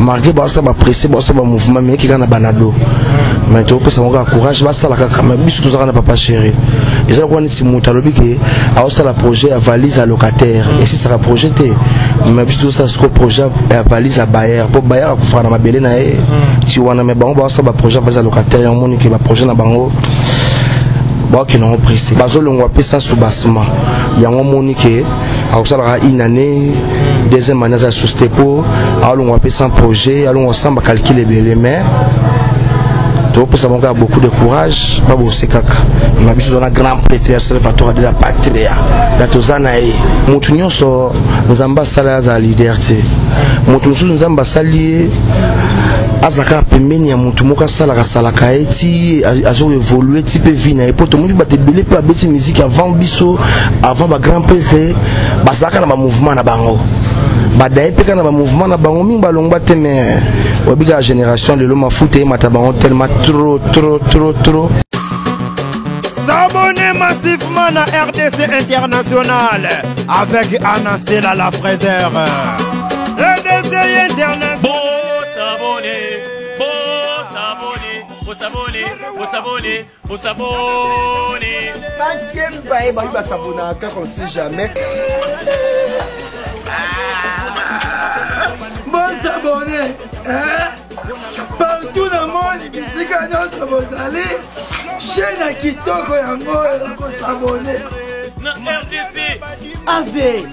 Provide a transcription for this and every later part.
malgré ça va presser ça va mouvement mais qui kana banado mais tu peux savoir courage va ça la mais biso tout ça na papa chéri et ça quoi ni simuta lobi que a ça la projet à valise à locataire et si ça va projeter mais biso tout ça ce projet à valise à bailleur pour bailleur ko fana mabele na e tu wana mais bango ba ça ba projet valise à locataire on moni que ba projet na bango ba qui non pressé bazo longwa pesa sous bassement yango moni que a ça la une année deuxième année ça sous pour a longwa pesa projet a longwa samba calculer les mais tu peux savoir beaucoup de courage pas bosser kaka mais biso dans la grand prêtre observatoire de la patrie la tozana e mutu nyonso nzamba sala za liberté mutu nzamba sali azaka pembeni ya mutu moka sala ka eti azo évoluer type vie na epoto mutu ba te belé pa beti musique avant biso avant ba grand prêtre basaka na ba mouvement na bango badaye peka na ba mouvement na bango mingi balongba te mais obiga génération de l'homme foot et matabango tellement trop. S'abonner massivement à RDC International avec Anastela la fraiseur. RDC International. Faut s'abonner. Pas s'abonner car on sait jamais. Bon s'abonner, partout dans le monde, ici quand notre vous allez, chaîne à Kitoko Yango, faut s'abonner. RDC Ave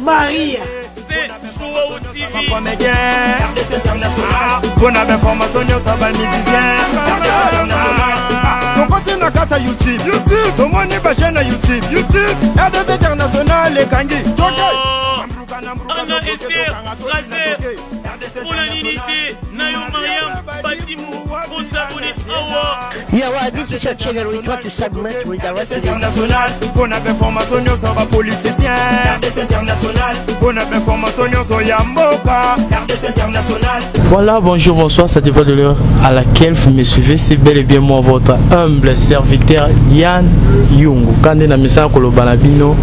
Maria c'est Chouaou TV RDC International. Bonne information ça va musicien RDC International. On continue à faire YouTube tout le monde est chaîne à YouTube RDC International les Kangi Anna Esther Razer pour l'unité Nayo Mariam Batimou pour s'abonner Yeah, this is your channel. We got to segment with the rest of the international. Bonne information sur les politiciens RDC International. Bonne information sur Yamboka RDC International. Voilà, bonjour, bonsoir, ça dépend de l'heure à laquelle vous me suivez. C'est bel et bien moi, votre humble serviteur Yann Yungu. Quand on a mis ça au Banabino,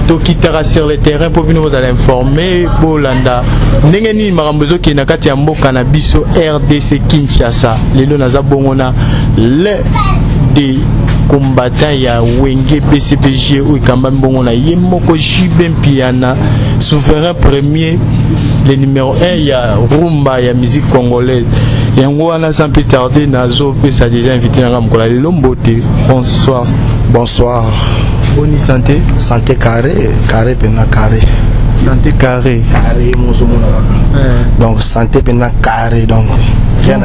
Tokitara sur le terrain pour nous informer. Bolanda, Nengeni Marambozo qui n'a qu'à Tiambo Cannabiso RDC Kinshasa. Les lots n'a pas le des combattants ya Wenge BCBG ou Kambambongona Yemoko Jibem Piana souverain premier le numéro 1 ya rumba ya musique congolaise yango wana sans plus tarder nazo pe ça déjà invité na Ramkola le Lombote. Bonsoir bonne santé carré pena carré santé carré donc santé pena carré donc rien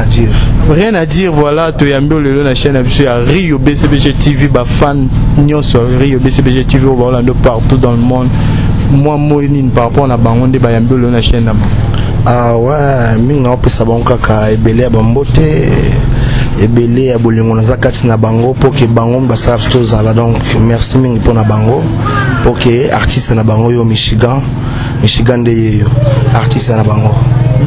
à dire voilà to yambo le na chaîne à Rio BCBG TV ba fan nyonso Rio BCBG TV au Orlando partout dans le monde moi moyenne par rapport na bango de ba yambo le na chaîne ah ouais minga opesa bango kaka ebele bambote ebele ya bolingo na zakati na bango pour que bango basala to zala donc merci mingi pour na bango pour que artiste na bango yo Michigan de yo artiste na bango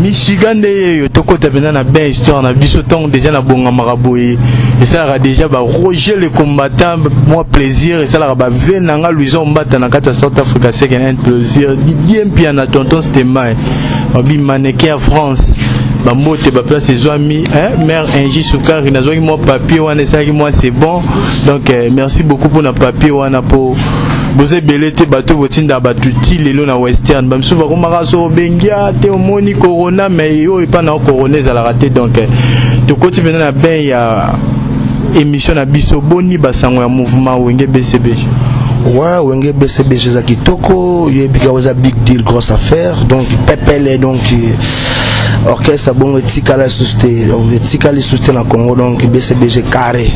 Michigan de yo tokota bena na ben histoire na biso tong déjà na bonga maraboye et ça a déjà ba Roger le combattant moi plaisir et ça la ba venanga Louison Mbata na kata South Africa c'est un plaisir bien bien na tonton Stéma bi mannequin à France ba mote ba place ses amis hein mère Inji Soukari na zoki moi papier wana ça qui moi c'est bon donc merci beaucoup pour na papier wana pour Bose belete bateau botinda batuti lelo na western bamsu ba komaka so bengia te omoni corona mais yo et pas na corona za la raté donc to koti bena na ben ya émission na biso boni basango ya mouvement Wenge BCBG. Ouais, Wenge BCBG za kitoko, yebika waza big deal grosse affaire donc pepele donc orchestre bon etikala susté donc etikala susté na Congo donc BCBG carré.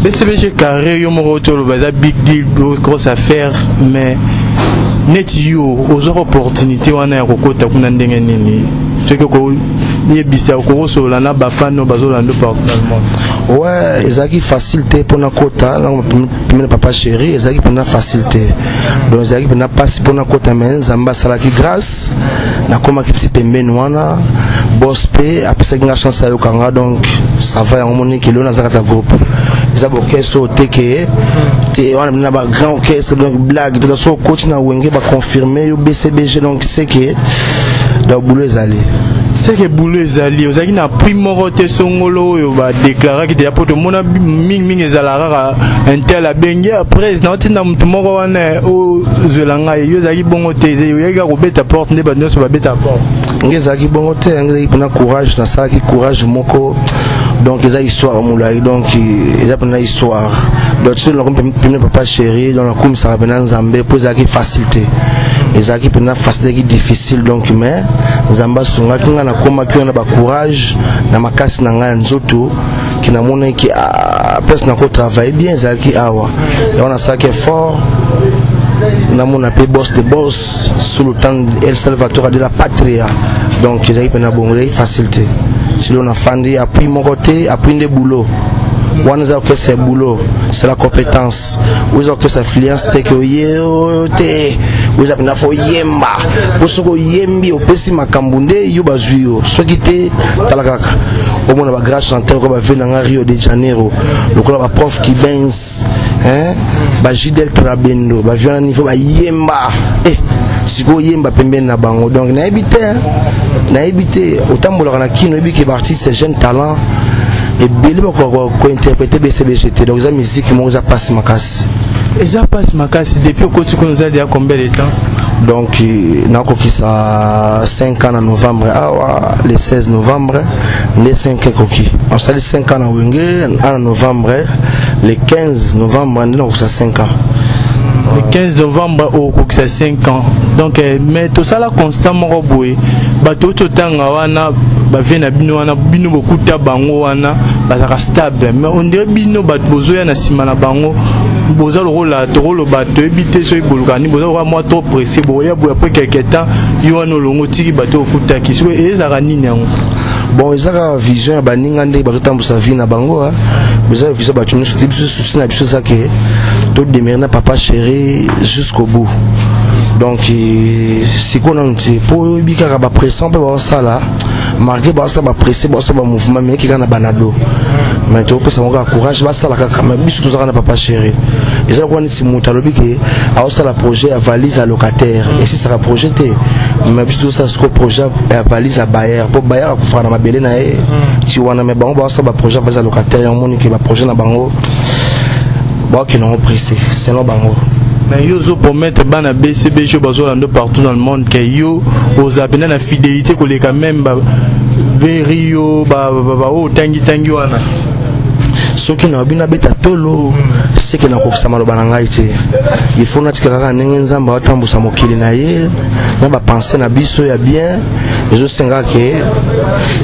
BCBG carré yo moko to baza big deal grosse affaire mais net yo aux opportunités wana ya kokota kuna ndenge nini c'est que ko yebisa ko sola na bafano bazolando partout dans le monde. Ouais, ezaki facilité pour na kota na papa chéri ezaki pour na facilité donc ezaki pour na passe pour na kota mais zamba salaki grâce na koma kiti pembeni wana boss pe après ça nga chance ayo kanga donc ça va en moni que lona zakata groupe ça orchestre teke te on a ba grand orchestre donc blague de la so coach na Wenge ba confirmer yo BCBG donc c'est que donc boulot ezali c'est que boulot ezali ozaki na primo te songolo yo ba déclarer que déjà pour tout monde ming ezalaka un tel a bengi après na otinda mutu moko wana o zelanga yo zaki bongo te yo yaka ko beta porte ne ba nyonso ba beta porte ngezaki bongo te ngezaki pona courage na sala ki courage moko donc eza histoire moulai donc eza pona histoire donc sur le premier papa chéri dans la comme ça pena nzambe pour ezaki facilité ezaki pena facilité qui difficile donc mais nzamba songa kinga na koma ki na ba courage na makasi na nga nzoto qui na mona ki place na ko travailler bien ezaki awa et on a ça qui est fort na mona pe boss de boss sous le temps El Salvatore de la Patria donc ezaki pena bongo facilité si l'on a fandi appris mon côté appris des boulots on a que c'est boulot c'est la compétence vous avez que ça influence te que te vous avez na fo yemba bosoko yembi opesi makambunde yo bazuyo soki te talakaka au moins ba grand chanteur ko ba venir na Rio de Janeiro lokola ba prof qui benz hein ba Gidel Trabendo ba viana niveau ba yemba siko yemba pembeni na bango donc na éviter otambola na kino ebiki ba artiste jeune talent et beli ba ko interpréter BCBGT donc ça musique mo za passe makasi ça passe makasi depuis que tu nous as dit à combien de temps donc na ko ki sa 5 ans en novembre le 16 novembre les 5 ans koki on sali 5 ans en novembre le 15 novembre on a 5 ans le 15 novembre au cours de 5 ans donc mais tout ça là constamment boy bato to tanga wana ba vena bino wana bino beaucoup ta bango wana ba stable mais on dirait bino bato bozoya na sima na bango boza le rôle to rôle bato ebité so ibolukani boza moi trop pressé boya boya après quelque temps yo wana longo tiki bato okuta ki so ezaka nini yango bon ezaka vision ya baninga nde bazotambusa vie na bango besoin vision bato nyonso te biso souci na biso eza ke to demeurer na papa chéri jusqu'au bout donc sikoyo nanu te mpo oyebi kaka bapression mpe baosala marqué basala bapressé basala bamouvement mais kaka na banado mais topesa bango kaka courage basala kaka mais biso tozaka na papa chéri eza lokola neti moto alobi ke aosala projet ya valise ya locataire esisaka projet te mais biso tozosala sikoyo projet ya valise ya bayer mpo bayer akofaka na mabele na ye ti wana mais bango basala baprojet ya valise ya locataire yamoni ke baprojet na bango baokende yango pressé selon bango. Mais yo zo promettre bana BCBG bazolando partout dans le monde que yo aux abena na fidélité ko les quand même ba verio ba o tangi wana soki na bina beta tolo c'est que na ko sama lo bananga ite il faut na tika kaka ndenge nzamba watambusa mokili na ye na ba penser na biso ya bien je senga que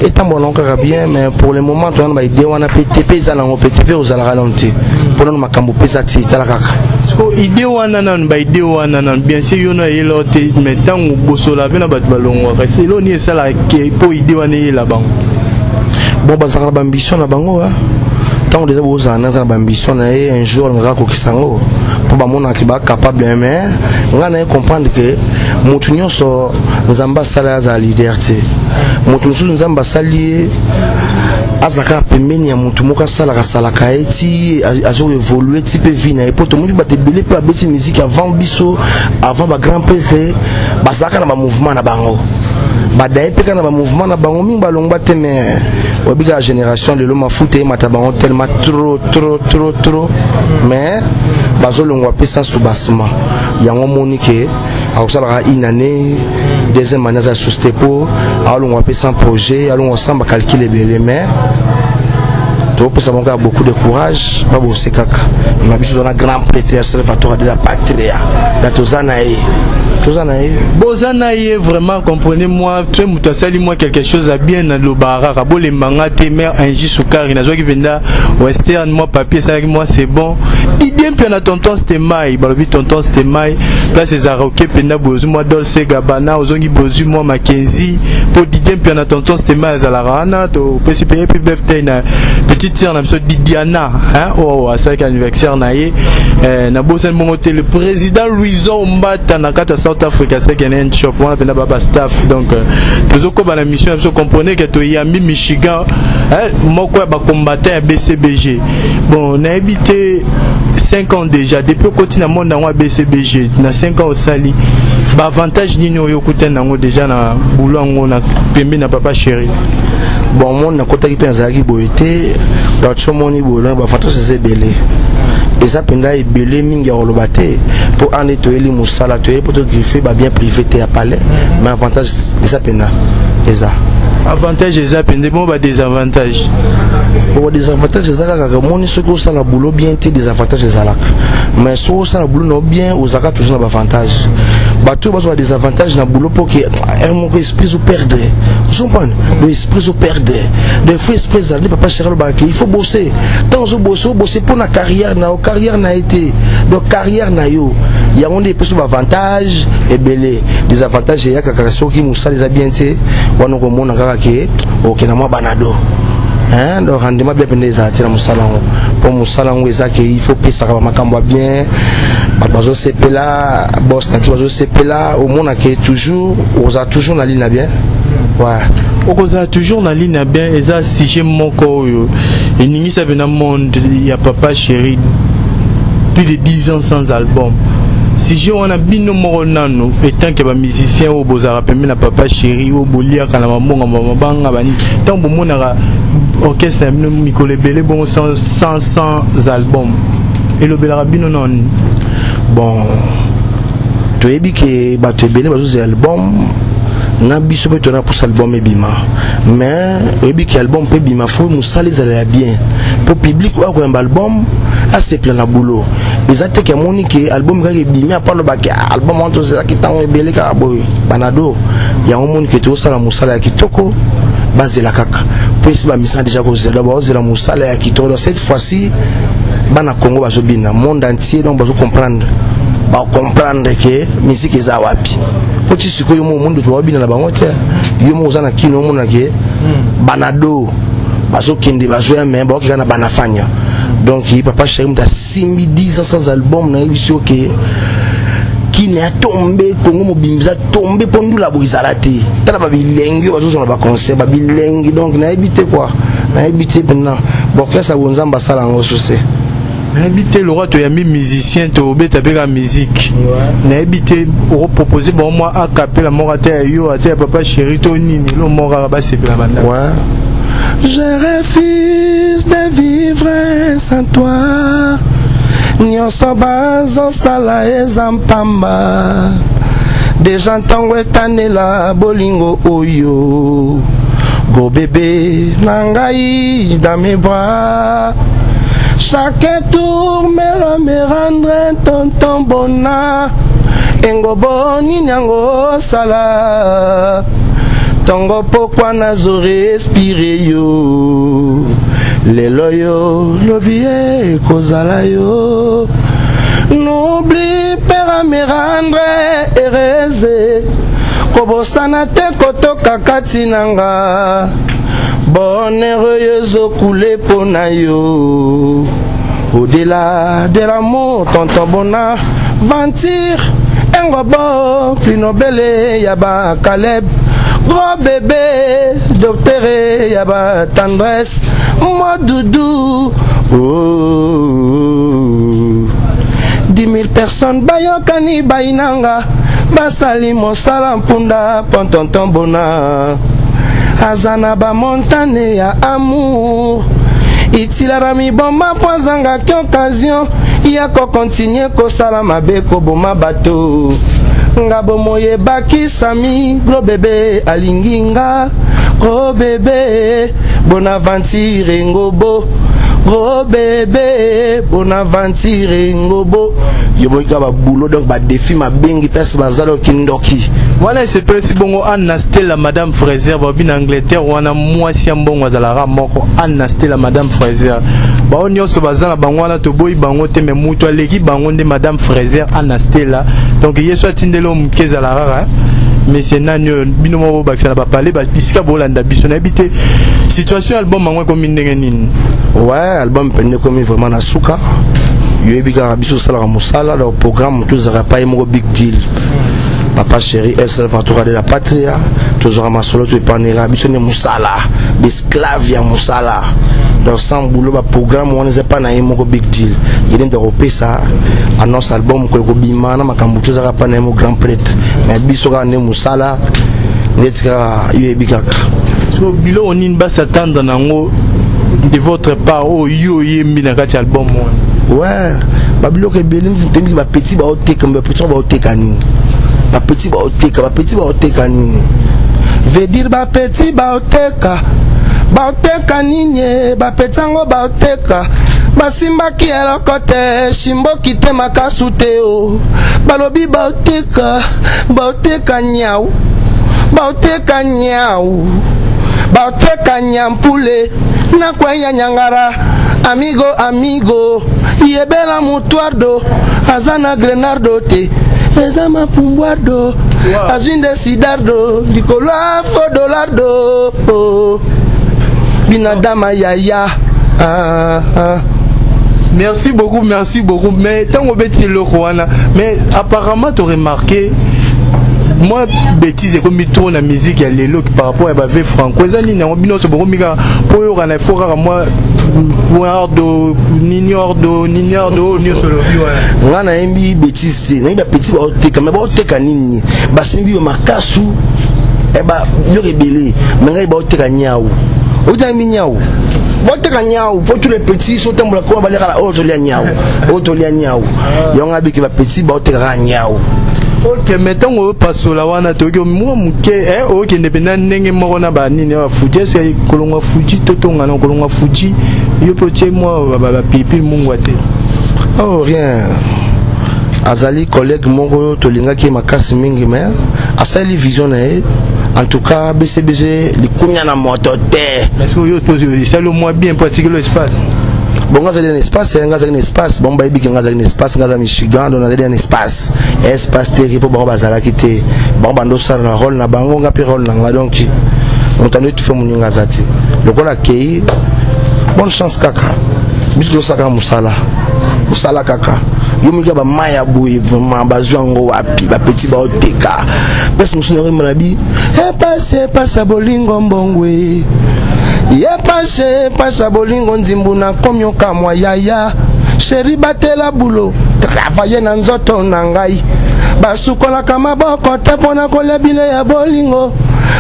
etambo na kaka bien mais pour le moment to na ba idée wana PTP za na ngo PTP ozala ralenté pour nous makambo pesa ti talakaka ko idée wana nan ba idée wana nan bien sûr yo na yelo te mais tango bosola bena bat balongo kasi lo ni sala ke po idée wana yela bango bon bazaka ba ambition na bango tant déjà vous en avez ambition un jour on va kokisango pour ba mona ki ba capable mais nga na comprendre que mutu nyonso nzamba sala za liberté mutu nyonso nzamba sali azaka pembeni ya mutu moka sala ka eti azo évoluer type vie na epo to mutu ba te belé pa beti musique avant biso avant ba grand prêtre bazaka na ba mouvement na bango badaye pe kana ba mouvement na bango mingi balongba te mais obiga génération de l'homme foot et matabango tellement trop mais bazolongwa pe sans soubassement yango monique akusala une année deuxième année za société pour alongwa pe sans projet alongwa sans ba calculer mais to pesa monga beaucoup de courage pas bosser kaka ma biso na grand prêtre Salvatore de la Patria la tozanae Bozanaye vraiment comprenez-moi tu es mutasali moi quelque chose à bien dans le baraka bo les manga te mère Angie Soukari na zo ki venda western moi papier ça moi c'est bon idée puis na tonton c'était mai balobi tonton c'était mai place les aroké penda bozu moi Dolce Gabbana ozongi bozu moi Mackenzie pour idée puis na tonton c'était mai za la rana to petit payer puis birthday na petite sœur na so Didiana hein oh à ça anniversaire na ye na bosen mon hôtel le président Louison Mbata na kata South Africa c'est un shop on appelle baba staff donc toujours comme la mission vous comprenez que tu y a mis Michigan moi quoi ba combattant à BCBG bon on a habité 5 ans déjà depuis continue monde dans BCBG na 5 ans au Sali Bah avantage nini oyo kuten nango déjà na boulot ngo na pembe na papa chéri. Bon mon na kota ki penza ki boité dans chomoni boulot ba avantage c'est belé. Et ça penda belé mingi olobate pour en etoeli musala to pour te griffer ba bien privé te à palais mais avantage ça penda ça. Avantage et ça penda bon ba désavantage. Pour des avantages ça ka moni ce que ça la boulot bien te des avantages ça là. Mais so ça la boulot no bien aux zaka toujours na avantage. Ba tout ba des avantages na boulot pour que mon esprit se perdre. Vous comprenez? Le esprit se perdre. Des fois esprit ça ne peut pas chercher le bac. Il faut bosser. Tant que bosser pour la carrière na été. Donc carrière na yo. Il y a des plus avantages et belé. Des avantages il y a kaka soki musa les bien te. Wana ko mona kaka ke OK na moi banado. Hein donc rendement bien pendant ça tira musalango pour musalango ezake il faut pesa ka makambo bien bazo sepela boss na bazo sepela au monde que toujours on a toujours la ligne bien ouais on a toujours la ligne bien et ça si j'aime mon corps et ningi ça vient dans monde il y a papa chéri plus de 10 ans sans album. Si j'ai un bino moronano et tant que les musiciens au bozara permet na papa chéri au bolia kana mamonga mabanga bani tant bon monara orchestre Mikole Belé bon 100 albums et le belara bino non bon tu es que ba tu belé bazo album na biso peut na pour album et bima mais ebi que album peut bima faut musali za bien pour public wa ko album assez plein na boulot exacte que monique album ka bima par le bac album on to qui tant belé ka boy banado ya on monique to sala musala kitoko base la kaka puis ba misa déjà cause d'abord c'est la musala ya kitoko cette fois-ci bana Congo bazo bina monde entier donc bazo comprendre que musique est wapi oti sikoyo mo monde to wabina na bango te yo mo zana kino mo na ke banado bazo kende bazo ya memba ki kana banafanya donc papa chéri mta 1010 sans album na visio ke qui n'est tombé Congo mobimza tombé pondu la boizalate tala ba bilengi bazo zona ba concert ba bilengi donc na habité quoi na habité maintenant bon que ça wonzamba sala ngo sosé na habité le roi to ya mi musicien to beta beka musique na habité au proposer bon moi a capella morate yo ate papa chéri to nini lo mora ba sepela banda ouais je refuse de vivre sans toi nyonso bazo sala ezampamba déjà ntango etanela bolingo oyo go bébé nangai dans mes bras chaque tour me rendre tonton bona engobo ninyango sala tongo pokwa nazo respire yo lelo yo lobie kozala yo n'oublie pas me rendre heureuse kobosana te kotoka kati nanga bonheur yo coulé pona yo au-delà de l'amour tonton bona ventir engobo plus nobele yaba Caleb gros bébé docteur yaba tendresse moi doudou oh 10 000 personnes bayokani bainanga basali mosala mpunda pontonton bona azana ba montagne ya amour itilara mi bomba poazanga ki occasion ya ko continuer ko sala mabe ko boma bato ngabo moye baki sami gros bébé alinginga gros bébé bonaventure ngobo gros bébé bonaventure ngobo yo moika ba boulot donc ba défi ma bengi pesa bazalo kindoki voilà c'est pas si bongo Anna Stella madame Fraser ba bin Angleterre wana mwasi mbongo azala moko Anna Stella madame Fraser ba on nyonso bazala bango wana to boy bango te me muto aleki bango nde madame Fraser Anna Stella donc yeso atindelo mkeza la rara mais c'est nanyo bino mo bakisa ba parler ba bisika bolanda biso na habité situation album mango comme ndenge nini ouais album pende comme vraiment na suka yo ebika biso sala musala le programme tous zara pas mo big deal papa chéri El Salvador de la patria toujours ma solo tu panera biso ne musala d'esclave ya musala donc sans boulot ba programme on n'est pas na yemo big deal il est de repérer ça annonce album ko bima na makambo za pas na grand prêtre mais biso ka ne musala netika yebikaka so bilo onine ba s'attendre nango de votre part oh yo yembi na kati album ouais babilo ke belim temi ba petit ba oteka ba petit ba oteka ni ba petit ba oteka ni veut dire ba petit ba oteka ninye ba petango ba oteka basimba ki elokote shimboki te makasute o balobi ba oteka nyau ba oteka nyampule na kwenya nyangara amigo yebela mutuardo azana grenardo te ezama pumbuardo azinde sidardo likola fodolardo binadama yaya Merci beaucoup. Mais tant qu'on bêtise le Rwanda, mais apparemment tu as remarqué moi bêtise comme il tourne la musique il y a les lots par rapport à Bavé Franco ça ni on bino so beaucoup miga pour y avoir faut rare moi guardo nignordo ni solo ngana embi bêtise na ba petit ba oteka mais ba oteka nini basimbi ba makasu e ba yo rebelle mais ngai ba oteka nyau oja mi nyau oteka nyau pour tous les petits so tambola ko ba lekala otolia nyau yonga biki ba petit ba oteka nyau. Ok, mettons au passo la wana toyo moi muke ok ndependa ndenge moko na ba nini wa fuji c'est kolonga fuji totonga na kolonga fuji yo poche moi ba pipi mungu ate oh rien azali collègue moko tolinga ki makasi mingi mais asali vision na en tout cas BCBG likunya na moto te parce que yo ça le moins bien pratiquer l'espace. Bon, on a un espace, bon, baby, on a un espace, on a Michigan, on a un espace terrible, bon, on va quitter, bon, bando ça na rôle na bango, on a pris rôle na donc, on t'a dit tu fais mon ngazati. Le gars accueilli, bonne chance kaka, bisous saka musala kaka. Yo mi ba maya boy vraiment bazwango wapi ba petit ba oteka. Bes musonori malabi, passe bolingo mbongwe. Ye passe bolingo nzimbu na komyo kamwa yaya sheri batela bulo travailler na nzoto na ngai basukola kama boko te pona kolebile ya bolingo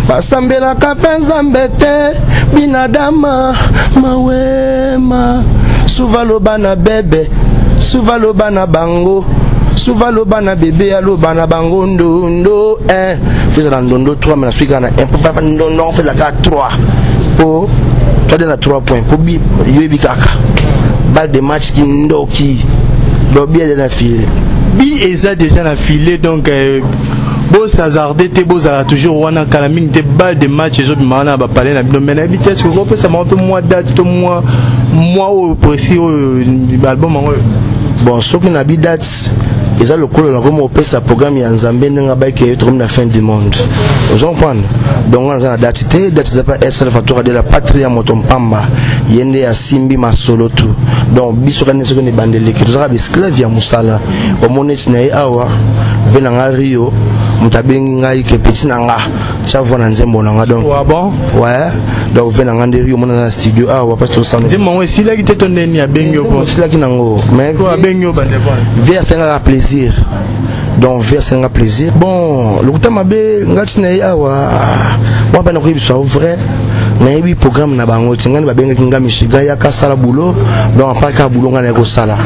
basambela kapenza mbete binadama mawema suvaloba na bebe suvaloba na bango suvaloba na bebe aloba na bango ndondo fais la ndondo 3 mais la suite na un peu faire ndondo fait la 3 pour toi donner 3 points pour bi yebi kaka balle de match qui ndoki do bien de la file bi eza déjà na filet donc beau hasardé te beau ça toujours wana kalamine te balle de match les autres mana ba parler na bino mais na vitesse ko peut ça un peu moins date to mois au précis album bon ce qui na bi date ils ont le coup de comme opé sa programme ya nzambe nga ba ke comme la fin du monde vous comprenez donc on a date ça pas SL facture de la patrie ya motompamba yende ya simbi masolo tout donc biso kana soko ne bandele ki tozaka esclave ya musala comme on est na awa venanga Rio mutabengi ngai ke petit nanga chavo na nzembo nanga donc bon ouais donc venanga de Rio mona na studio awa parce que ça me moi aussi là qui te tonne ni a bengo bon c'est là qui nango mais quoi bengo bande vers ça plaisir donc vers ça plaisir bon le temps mabe ngati na awa moi ba na ko biso vrai mais oui programme na bango tingani babenga kinga mishiga ya kasala boulot donc pas ka boulot ngana ko sala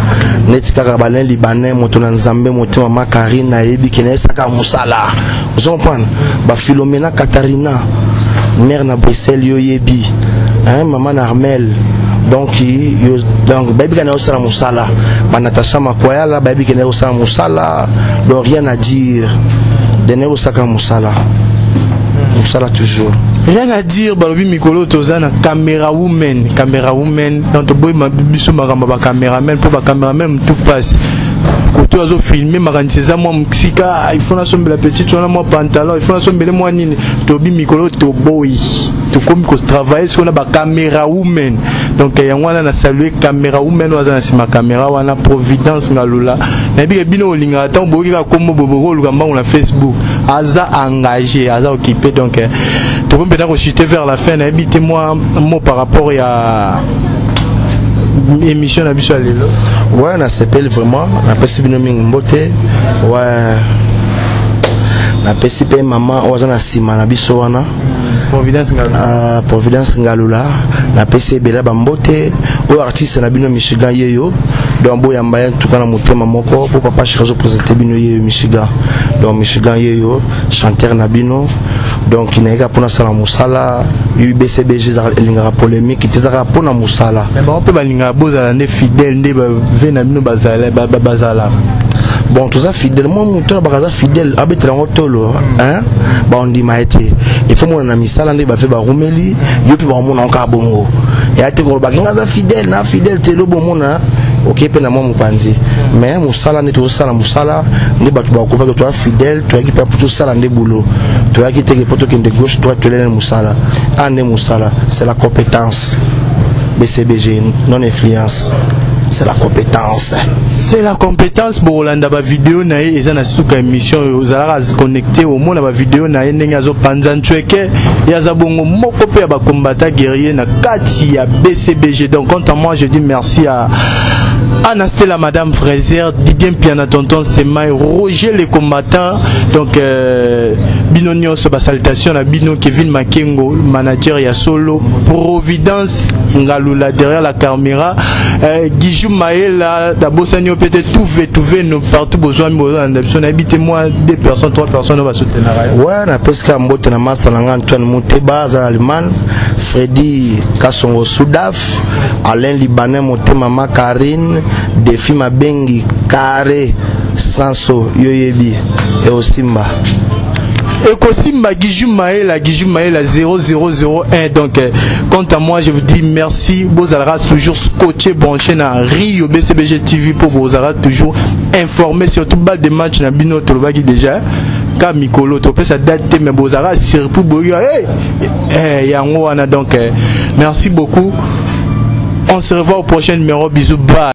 netika ka balen libanais moto na nzambe moto mama Karina yebi kene saka musala vous comprenez ba Philomena Katarina mère na Bruxelles yo yebi hein maman Armel donc baby kene osala musala ba Natasha Makwaya la baby kene osala musala donc rien à dire dene osaka musala toujours. Rien à dire, balobi mikolo tozana caméra woman dans to boy ma biso makamba ba cameraman pour ba cameraman tout passe. Côté ozo filmer makanisa moi mksika il faut na sombe la petite on a moi pantalon il faut na sombe moi nini to bi mikolo to boy to comme ko travailler sur na ba caméra woman donc ya ngwana na saluer caméra woman wazana si ma caméra wana providence ngalula na bi bino linga ta boki ka kombo boboko lukamba na Facebook aza engagé aza occupé donc to comme peut-être chuter vers la fin na habité moi par rapport émission na biso lelo. Ouais, na s'appelle vraiment na pesi bino mingi mbote. Ouais. Na pesi pe maman ozana sima na biso wana. Providence Ngalula. Providence Ngalula. Na pesi bela bambote. O artiste na bino Michigan yeyo. Donc boya mbaya tukana motema moko pour papa Chéri présenter bino yeyo Michigan. Donc Michigan yeyo chanteur na bino. Donc il n'est pour sala musala UBCBG lingara polémique qui tezaka pona musala. Mais bon on peut balinga bozala ne fidèle ne vena bino bazala. Bon tout ça fidèle moi mon tour bakaza fidèle abetela ngotolo hein ba on dit maete il faut mon na misala nde ba fait ba rumeli yopi ba mona nka bongo ya te ko bakinga za fidèle na fidèle telo bo mona OK pe na mo mupanzi mais musala ne to sala musala ndi batu ba ko pa to fidèle to ki pa pour sala nde boulot to ki te ke poto ki nde gauche toi to le musala ande musala c'est la compétence BCBG non influence. C'est la compétence. C'est la compétence pour Rolanda ba vidéo na et ça na suka émission ozala se connecter au monde ba vidéo na ndenge zo panzan tweke ya za bongo moko pe ba combattant guerrier na kati ya BCBG. Donc quant à moi je dis merci à Anastella Madame Fraser, Didier Piana Tonton Semaï, Roger les combattants. Donc Binonio so ba salutation à Bino Kevin Makengo, manager ya solo Providence Ngalula derrière la caméra. Guijou Maëla, d'abord ça n'y a peut-être tout fait, nous partout besoin de habitez-moi 2 personnes, 3 personnes, on va soutenir. Ouais, on a presque un bout de master Antoine Mouteba, Zalman, Freddy Kassongo Soudaf, Alain Libanais, Motema Karine, Défi Mabengi, Carré, Sanso, Yoyebi, et Osimba. Et Kosimba Guijou Maëla 0001. Donc quant à moi je vous dis merci. Bozara toujours scotché branché na Rio BCBG TV pour Bozara toujours informé sur tout bal des matchs na bino tolobaki déjà ka mikolo to pesa date mais Bozara surtout boyo yango wana. Donc merci beaucoup. On se revoit au prochain numéro. Bisous, bye.